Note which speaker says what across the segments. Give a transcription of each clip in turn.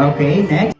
Speaker 1: Okay, next.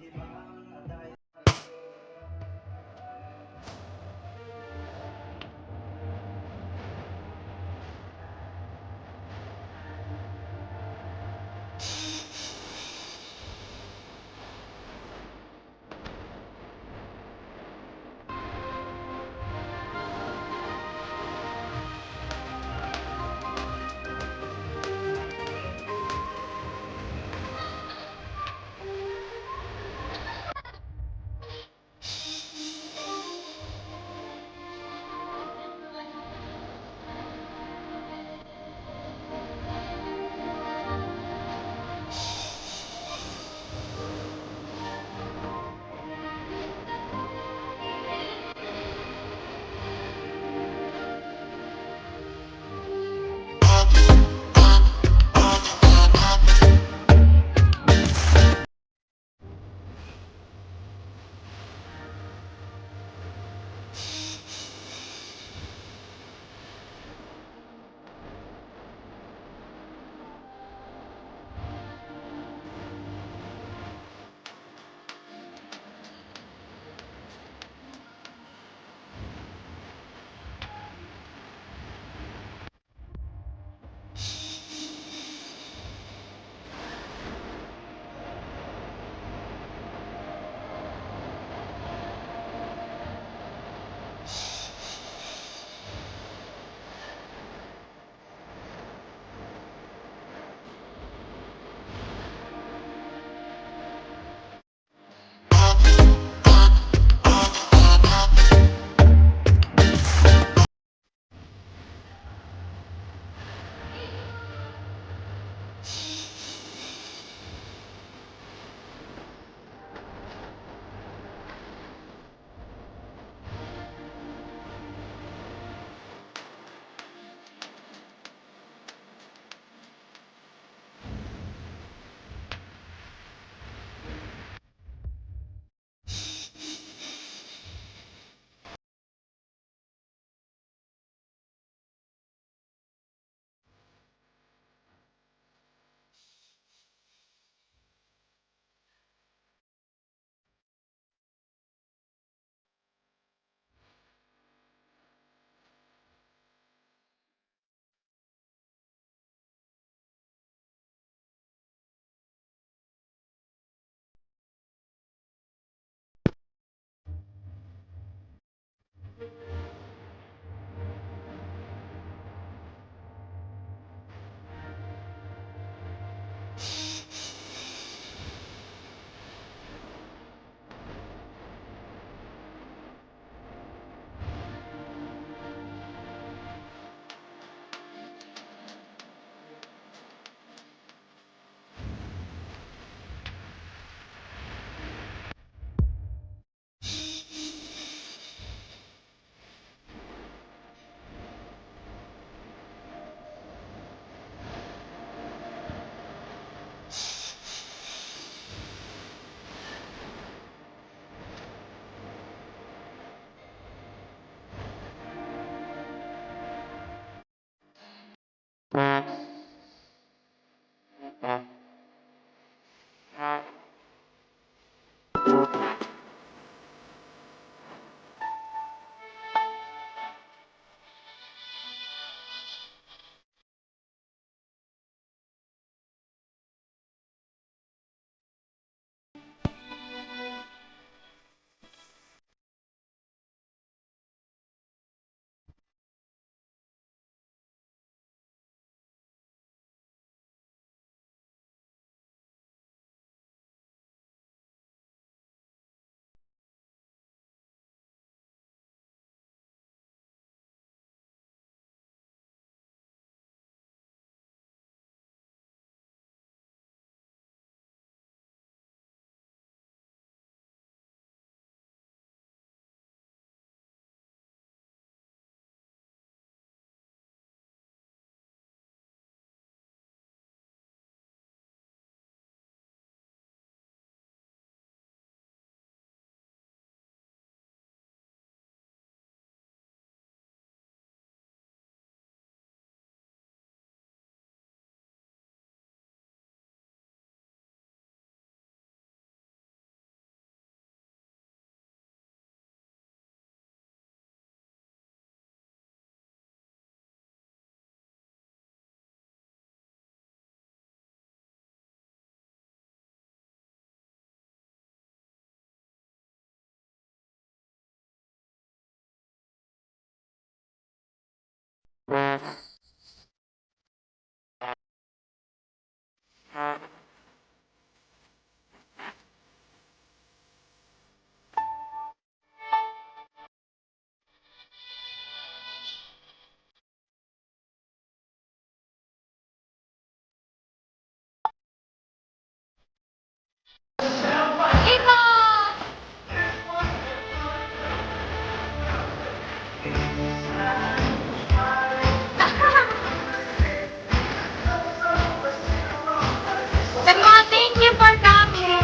Speaker 1: Thank you for coming.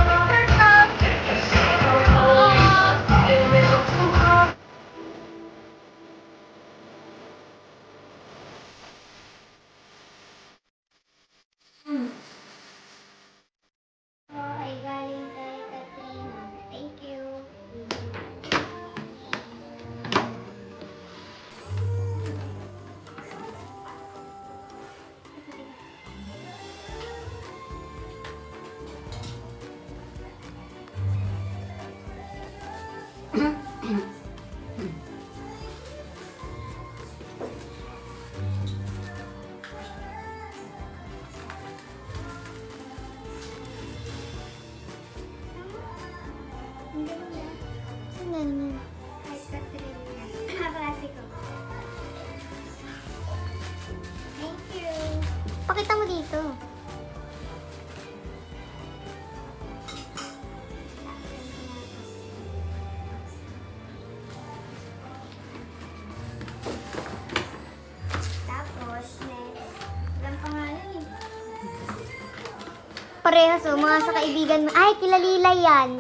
Speaker 2: Ay galing kay Katrina. Thank you.
Speaker 3: Saan galing yan?
Speaker 2: Kay Katrina. Kaklase ko. Thank you.
Speaker 3: Pakita mo dito.
Speaker 2: Tapos, next. Walang pangalan eh.
Speaker 3: Parehas oh, mga sa kaibigan mo. Ay, kilalila yan.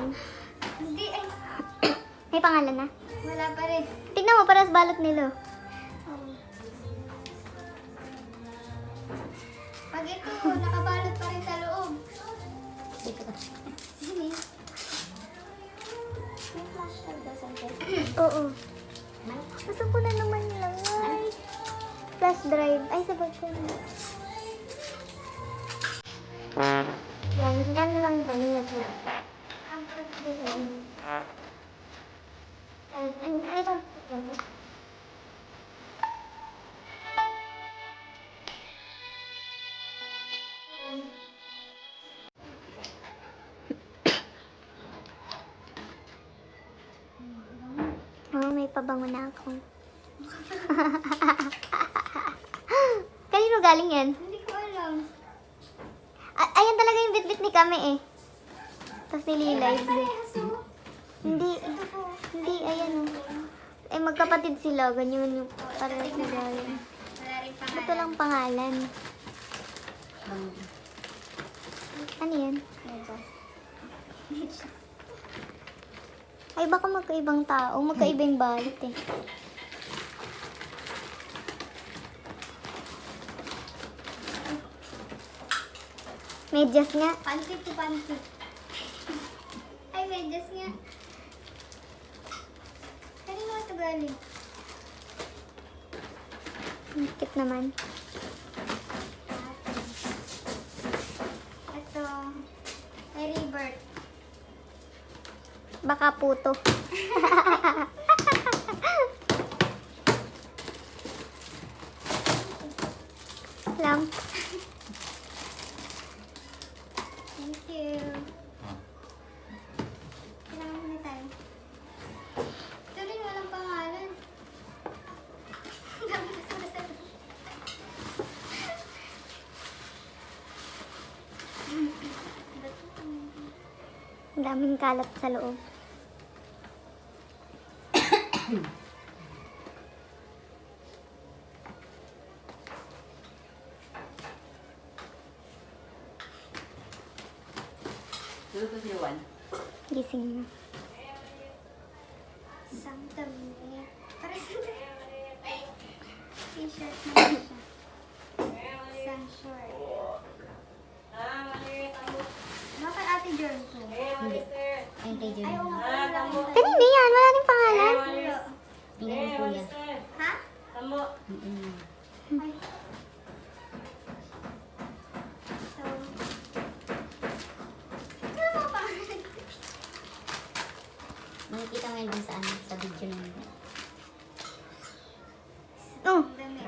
Speaker 2: Hindi ay.
Speaker 3: May pangalan na.
Speaker 2: Wala pa rin.
Speaker 3: Tignan mo, parehas balot nilo.
Speaker 2: Oh. Pag ito, nakabalot pa rin sa loob. Sige. May flash card daw sa akin.
Speaker 3: Oo. Gusto ko na naman lang. Ay. Flash drive. Ay, sabag ko na. Yan lang ba niya po?
Speaker 2: Ang pagkakas.
Speaker 3: Ay, ito. Oh, may pabango na ako. Kanino galing yan?
Speaker 2: Hindi ko alam.
Speaker 3: Ayan talaga yung bit-bit ni Kame eh. Tapos nililay.
Speaker 2: Parehas oh.
Speaker 3: Hindi,
Speaker 2: Ito po.
Speaker 3: hindi, ayan oh. Eh, magkapatid sila. Ganyan yung parehas na galing.
Speaker 2: Wala rin pangalan.
Speaker 3: Ito lang pangalan. Ano yan? Ay, baka magkaibang tao. Magkaibang balot eh. Medyas nga.
Speaker 2: Pansit to pansit. Ay, medyas nga. Kanino ito galing?
Speaker 3: Cute naman.
Speaker 2: Ito. Kay Rebirth.
Speaker 3: Baka puto. Lamp.
Speaker 2: Thank you. Kailangan mo na tayo. Ito rin walang pangalan. Ang dami kasama sa loob.
Speaker 3: Ang daming kalat sa loob.
Speaker 4: Luto si Juan.
Speaker 3: Gising na.
Speaker 2: Sanctum niya. Para sa t-shirt na siya. Sun short. Baka ate Jordan ko.
Speaker 4: Hindi. Ayun kay
Speaker 2: Ay,
Speaker 4: Julian.
Speaker 2: oo nga.
Speaker 3: Kanino yan? Wala rin pangalan.
Speaker 4: Tingnan mo kuya.
Speaker 2: Ha?
Speaker 4: Mm-mm.
Speaker 2: Ay. So, ano mo pangalan?
Speaker 4: Makikita mo yun dun sa, ano, sa video na yun.
Speaker 3: Oh,
Speaker 2: Dami.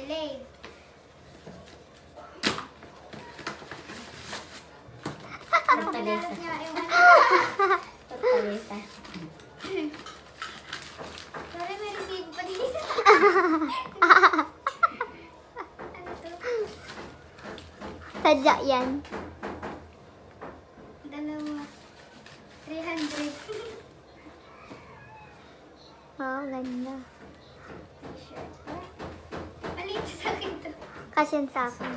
Speaker 2: Delayed. Ano pinalas niya yung ano?
Speaker 4: Tortalesa.
Speaker 2: Sorry, may receive pa dito. Ano to?
Speaker 3: Sadya yan.
Speaker 2: Dalawa. 300.
Speaker 3: Oh, ganda.
Speaker 2: T-shirt. Maliit sa akin to.
Speaker 3: Kasi yan sa akin.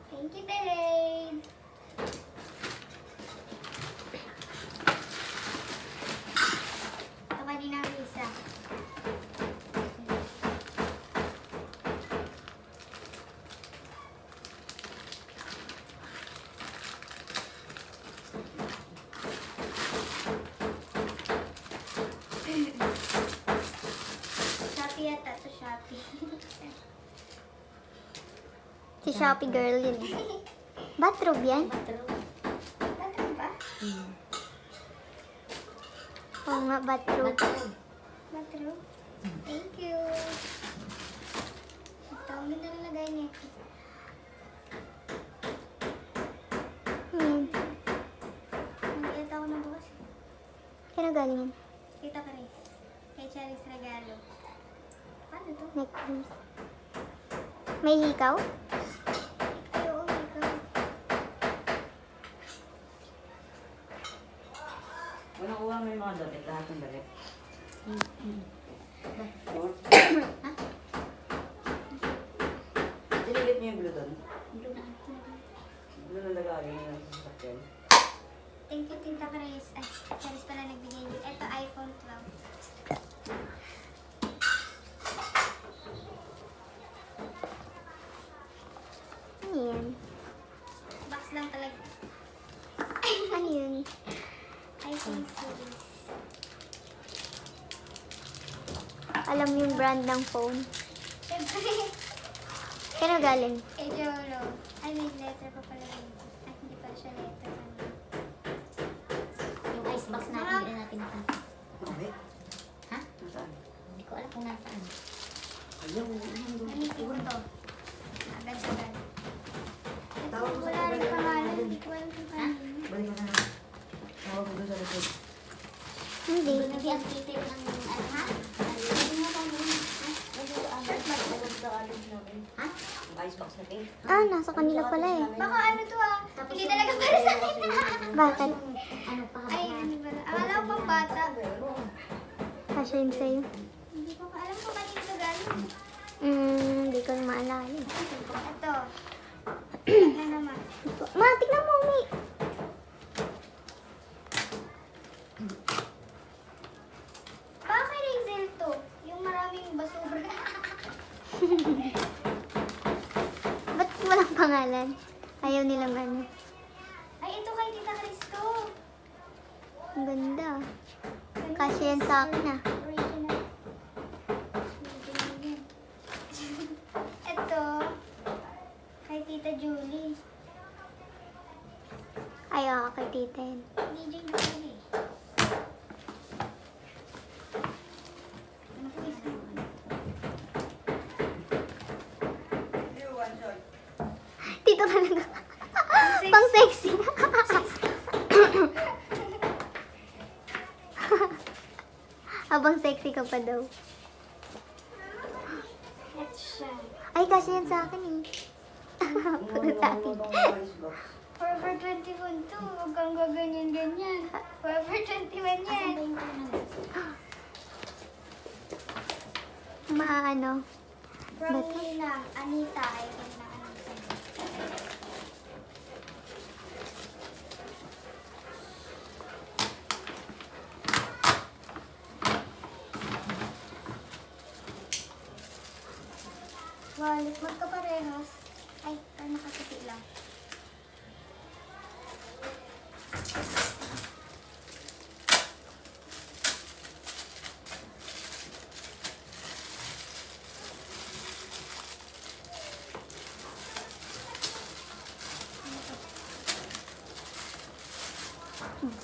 Speaker 2: Thank you, Delayed. Ito kanina ang isa. Shopee yata to Shopee.
Speaker 3: Si Shopee girl yun. Bathrobe yan?
Speaker 4: Bathrobe.
Speaker 2: Bathroom ba?
Speaker 3: Oo nga, bathrobe.
Speaker 4: Bathrobe.
Speaker 2: Bathroom? Thank you. Ito, ang ganda na lagay niya. Nakita ko na bukas.
Speaker 3: Kaya galing yan?
Speaker 2: Kita ka rin. Kay Charis regalo. Ano to?
Speaker 3: Necklace. May hikaw?
Speaker 2: Ay, oo, ikaw.
Speaker 5: Wala kuha mo yung mga damit, lahat ng damit. Dinilit niyo yung blue doon. Blue na lagay niyo sa sasakyan.
Speaker 2: Thank you, Tita Chris. Ay, Charis pala nagbigay niyo. Ito, iPhone 12.
Speaker 3: Ano yan?
Speaker 2: Box lang talaga.
Speaker 3: Ano yun?
Speaker 2: iPhone series.
Speaker 3: Alam mo yung brand ng phone?
Speaker 2: Siyempre,
Speaker 3: Kaya galing?
Speaker 2: kay Jolo. Ay, may letter pa pala yun. Ay, hindi pa siya letter.
Speaker 4: Yung icebox natin, hindi na natin nakita.
Speaker 5: Bakit?
Speaker 4: Ha?
Speaker 5: Nasaan?
Speaker 4: Hindi ko alam kung nasaan.
Speaker 5: Ayun,
Speaker 2: Nanisigon to. Agad-agad.
Speaker 5: Tawag ko sa
Speaker 2: Wala rin
Speaker 5: balik na
Speaker 2: pangalan.
Speaker 5: natin.
Speaker 2: Hindi ko alam kung pangalan.
Speaker 5: Balik mo na. Tawag ko doon sa likod.
Speaker 3: Hindi.
Speaker 4: Hindi ang detail ng ano ha? Hindi mo ba yun? Ha? Ha?
Speaker 5: Ang icebox na pink.
Speaker 3: Ah, nasa kanila pala eh.
Speaker 2: Baka ano to ah. Hindi talaga para sa akin.
Speaker 3: Bakit?
Speaker 4: Ano pa?
Speaker 2: Ay, ano ba? Akala ko pang bata.
Speaker 3: Kasya yun sa'yo.
Speaker 2: Hindi ko alam kung kanino to galing.
Speaker 3: Hindi ko na maalala.
Speaker 2: Ito. Ano naman?
Speaker 3: Ma, tignan mo, may...
Speaker 2: Baka kay Razel to. Yung maraming basura.
Speaker 3: Ba't walang pangalan? Ayaw nilang ano.
Speaker 2: Ay, ito kay Tita Cristo.
Speaker 3: Ang ganda. Kasya yan sa akin ah.
Speaker 2: Original. Original yan. Ito. Kay Tita Julie.
Speaker 3: Ayaw kay tita yan.
Speaker 2: DJ Julie. Ano po isa?
Speaker 3: Tito talaga. Pang sexy. Habang sexy ka pa daw.
Speaker 2: Ito siya.
Speaker 3: Ay, kasi yan sa akin eh. Puro sa akin.
Speaker 2: Forever 21 to. Huwag kang gaganyan-ganyan. Forever 21 yan.
Speaker 3: Maano.
Speaker 2: From
Speaker 3: Ba't?
Speaker 2: Nina, Anita, ay na ano sa'yo. Wallet, magkaparehas. Ay, nakakiti lang.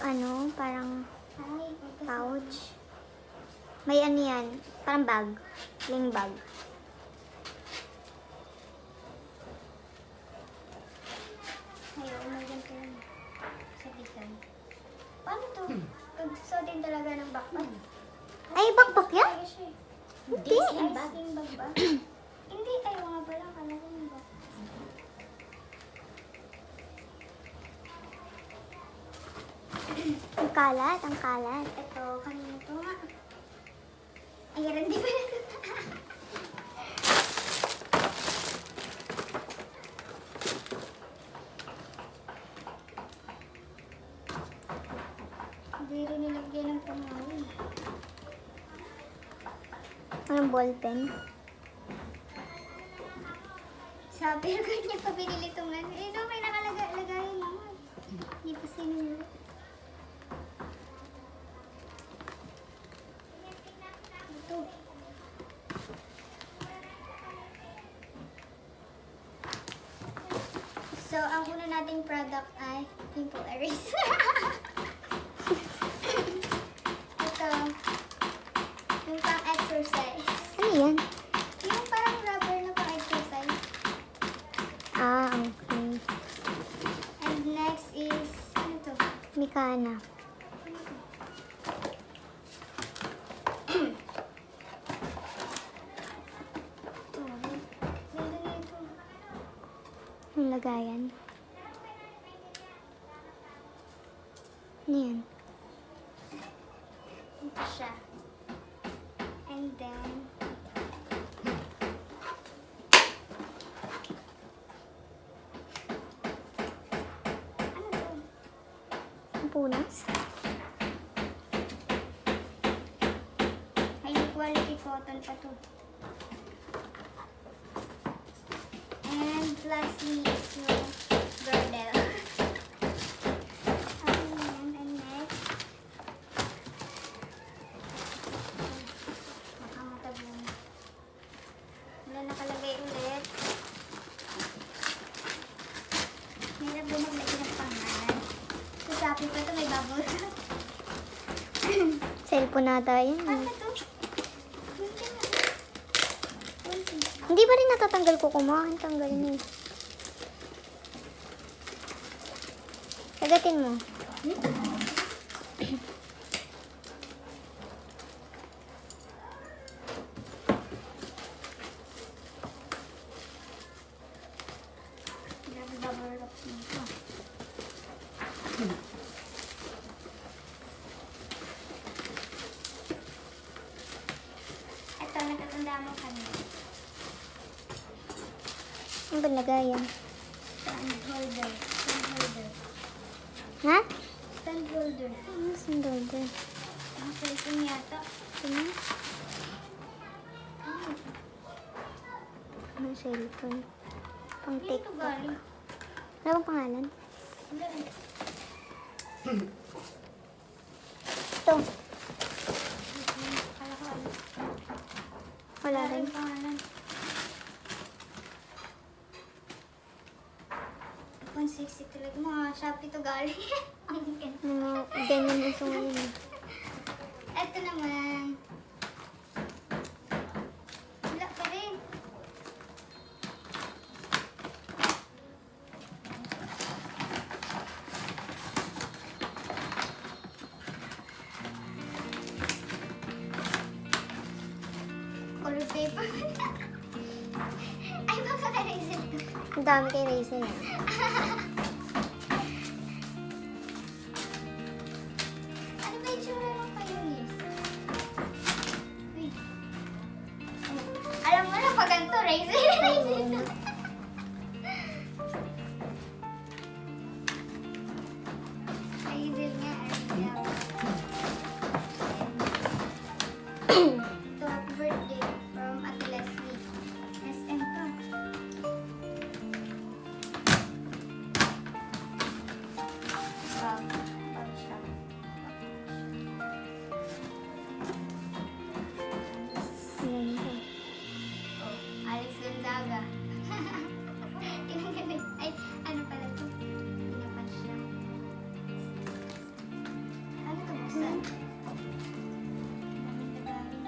Speaker 3: Ano, parang
Speaker 2: Ay,
Speaker 3: pouch. May ano yan, parang bag. Sling bag.
Speaker 2: Ayaw, umagan ka lang. Sabitan. Paano to? Pagsusutin talaga ng backpack.
Speaker 3: Ay, backpack yan?
Speaker 2: Talaga siya eh.
Speaker 3: Hindi.
Speaker 2: Ay, sling bag ba? Hindi, ay, mga pala. Kala ko yung bag.
Speaker 3: Ang kalat, ang kalat.
Speaker 2: Ito, kanina to nga. Ayan, di ba na Hindi rin nilagyan ng pangalan.
Speaker 3: Anong ballpen?
Speaker 2: Sabi ko niya pa binili itong ano. Eh, no, may nakalagayin naman. Hindi pa sinulat. Ito. So, ang una nating product ay pimple eraser. Ito. Yung pang-exercise.
Speaker 3: Ano yan?
Speaker 2: Yung parang rubber na pang-exercise.
Speaker 3: Ah, okay.
Speaker 2: And next is, ano to?
Speaker 3: Mikana.
Speaker 2: Ito. Ganda na ito.
Speaker 3: Ang lagayan. Ano yan?
Speaker 2: Ito siya. And then, ano to?
Speaker 3: Ang punas?
Speaker 2: High quality cotton pa to. And lastly is yung girdle. Ayan, and next. Baka matabong. Wala nakalagay ulit. Hirap din maglagay ng pangalan. Sa Shopee pa to may bubble wrap.
Speaker 3: Cellphone nata yan.
Speaker 2: Ano to? Kunti na. Kunti.
Speaker 3: Hindi ba rin natatanggal ko kumahan? Tanggalin eh. Kagatin mo.
Speaker 2: Grabe bubble wrap nito. Ito, natatanda mo kanina.
Speaker 3: Ang ba lagayan?
Speaker 2: Stand holder. Stand holder.
Speaker 3: Ha?
Speaker 2: Stand holder.
Speaker 3: Ano sandolder?
Speaker 2: Ang cellphone yata.
Speaker 3: Ano? Ano cellphone? Pang
Speaker 2: Dito
Speaker 3: TikTok.
Speaker 2: galing.
Speaker 3: Ano bang pangalan?
Speaker 2: Wala eh.
Speaker 3: Ito.
Speaker 2: Kala ko ano.
Speaker 3: Wala rin.
Speaker 2: Pangalan. 160 talaga. Mga Shopee to galing. Ang ganda.
Speaker 3: Mga ganyan gusto ngayon eh.
Speaker 2: Ito naman. Wala pa rin. Color paper. Ay, baka ka-resin to.
Speaker 3: Ang dami kay Raisin eh.
Speaker 2: Ano ba yung tsura ng kayo, Liz? Uy. Alam mo na, pag ganito, raisin to. Raisin nga, ayaw. Ito, happy birthday from Ate Leslie. SM to. Wow, wow siya.
Speaker 3: Ayan ko.
Speaker 2: Oh, Alex Gonzaga. Tinanggal na- Ay, ano pala to? Tinapan siya. Ano to, buksan? Bakit nagaling?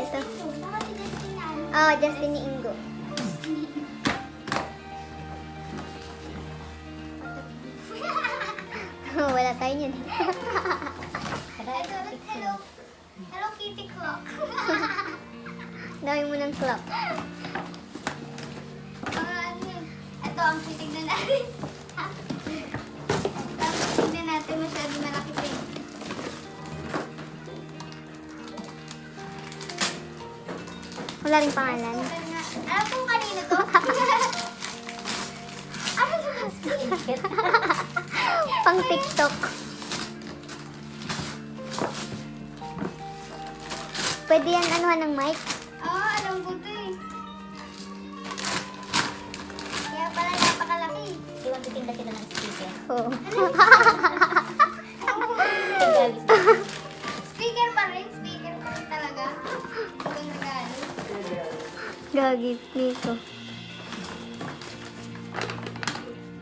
Speaker 3: ito.
Speaker 2: Baka si Justin na ano.
Speaker 3: Oh, Justin ni Ingo. Wala tayo niyan.
Speaker 2: Hello. Hello Kitty Clock.
Speaker 3: Dami mo ng clock.
Speaker 2: Ito ang titignan natin. Tignan natin masyado malaki pa yun.
Speaker 3: Wala rin pangalan.
Speaker 2: Alam ko kanino to? Ano yung basket?
Speaker 3: Pang TikTok. Pwede yan anuhan ng mic?
Speaker 2: Oo, alam ko to eh. Kaya pala napakalaki.
Speaker 4: Iwan titinda sila ng speaker.
Speaker 3: Oo.
Speaker 2: Speaker pa rin talaga. Itong regalo.
Speaker 3: Gagi, nito.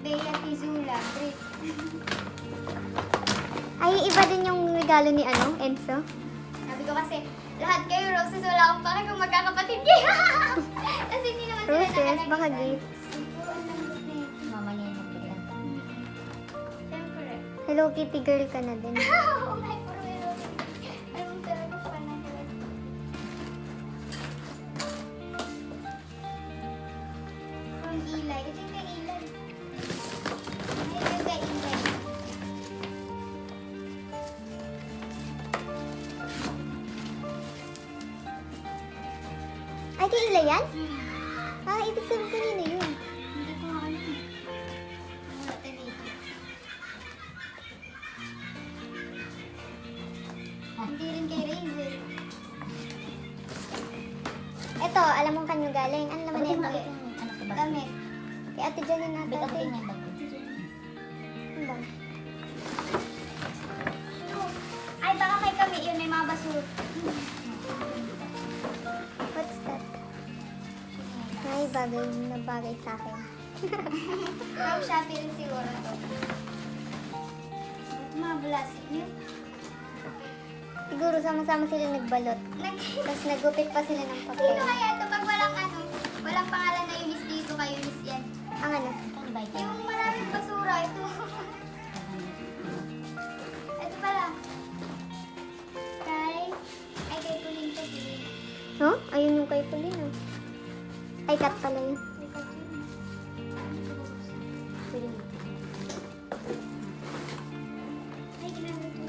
Speaker 2: Bea Tizula, great.
Speaker 3: Ay, iba din yung regalo ni Enzo.
Speaker 2: Sabi ko kasi, lahat kayo roses, wala akong pake kung magkakapatid kayo. Kasi hindi naman sila
Speaker 3: Roses,
Speaker 2: nakalagay
Speaker 3: baka
Speaker 2: sa-
Speaker 3: gift.
Speaker 2: Puro ang lambot na ito.
Speaker 4: Mama niya yung nagbigyan.
Speaker 2: Siyempre.
Speaker 3: Hello Kitty girl ka na din.
Speaker 2: Oh my, puro may roses. Alam mo talaga pa na From Eli. Ito yung kay Eli. Ito yung kay Eli.
Speaker 3: Ay, kay Ila yan?
Speaker 2: Hmm.
Speaker 3: Ah, ibig sabihin kanina yun.
Speaker 2: Hindi ko nga alam. Wala tayo dito. Hindi rin kay Razer.
Speaker 3: Ito, alam mo kanino galing. Ano naman
Speaker 4: Bakit
Speaker 3: ito?
Speaker 4: bakit yung ano ko ba?
Speaker 2: Damit.
Speaker 3: Kay Ate Janine
Speaker 4: Ba't
Speaker 3: nata.
Speaker 4: ako din yan bag?
Speaker 3: Ano ba?
Speaker 2: Ay, baka kay kami yun. May mga basura.
Speaker 3: What's that? Ay, bagay na bagay sa akin.
Speaker 2: From Shopee rin siguro to. Ba't mga blasik niyo?
Speaker 3: Siguro sama-sama sila nagbalot. Tapos nagupit pa sila ng
Speaker 2: Sino
Speaker 3: papel.
Speaker 2: kaya ito? Pag walang pangalan na Yunis dito kay Yunis yan.
Speaker 3: Ang ano?
Speaker 4: Ang bike yan.
Speaker 2: Yung maraming basura, ito. Ito pala. Kay Pauline to.
Speaker 3: Huh? Ayun yung kay Pauline, oh. Ay, cut pala yun.
Speaker 2: Ay, ginamit ko.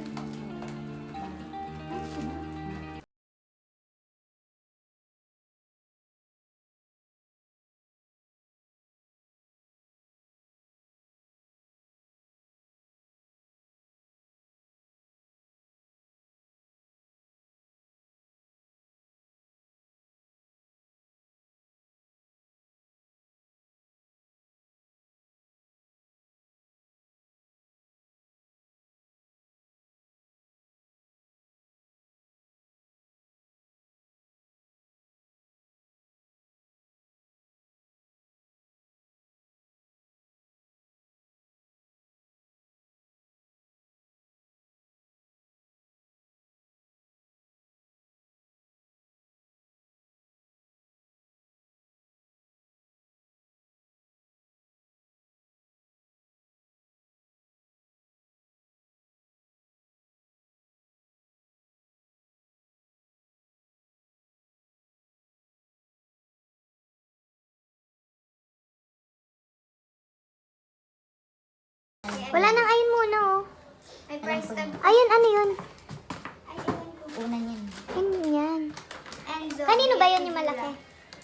Speaker 3: Wala nang ayun muna, oh.
Speaker 2: May price tag.
Speaker 3: Ayun, ano yun?
Speaker 2: Ay, ewan ko.
Speaker 4: Una niyan.
Speaker 3: Ayun yan.
Speaker 2: And
Speaker 3: Kanino ba yun yung malaki?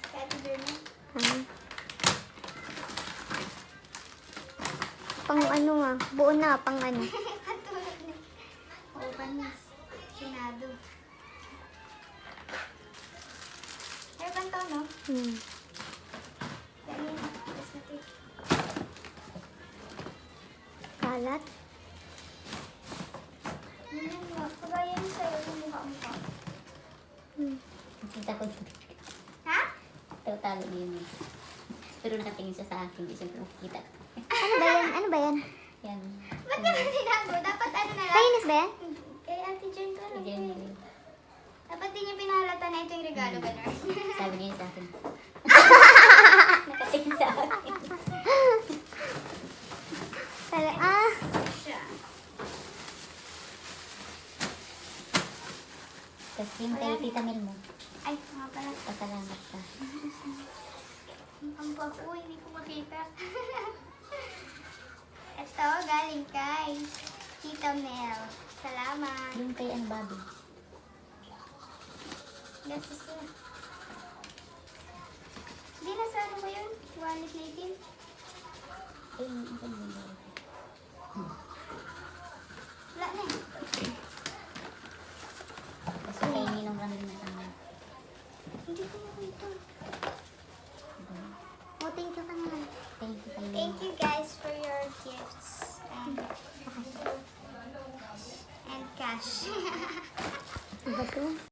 Speaker 2: Kay Ate Jerna.
Speaker 3: Ah. Pang ano ah. Buo na, pang ano.
Speaker 2: Patulog na. Oo, panis. Sinado. Ay, banto, no?
Speaker 3: Hmm.
Speaker 2: Kaya yun. Tapos na tape.
Speaker 3: Kalat.
Speaker 2: Yun nga. Kagaya yun sa'yo, yung mukha-mukha.
Speaker 3: Hmm.
Speaker 4: Kita ko.
Speaker 2: Ha?
Speaker 4: Talo yun. Pero nakatingin siya sa akin. Hindi siya makikita.
Speaker 3: Ano ba yan? Ano ba yan?
Speaker 4: Yan.
Speaker 2: Ba't ka ba tinago? Dapat ano na lang?
Speaker 3: Kainis ba yan?
Speaker 2: Kay Ate Jen ko lang.
Speaker 4: Yan.
Speaker 2: Dapat din niya pinahalata na ito yung regalo, gano'n.
Speaker 4: Sabi niya sa akin. Nakatingin sa akin.
Speaker 2: Siya.
Speaker 4: Tapos yung kay Tita Mel mo.
Speaker 2: Ay, nga pala.
Speaker 4: Pasalamat ka.
Speaker 2: Ang bago, hindi ko makita. Ito, galing kay Tita Mel. Salamat.
Speaker 4: Yung kay Ann Bobby.
Speaker 2: Gastos ko. Hindi na sa ano ko yun? Wallet natin.
Speaker 4: Ay, yung kay Mel.
Speaker 2: Wala na eh.
Speaker 4: Tapos yung kay Ninong Ramil na kami.
Speaker 2: Hindi ko makita.
Speaker 3: Oh, thank you ka naman.
Speaker 4: Thank you kay
Speaker 2: Thank you guys for your gifts and cash.
Speaker 3: Iba to.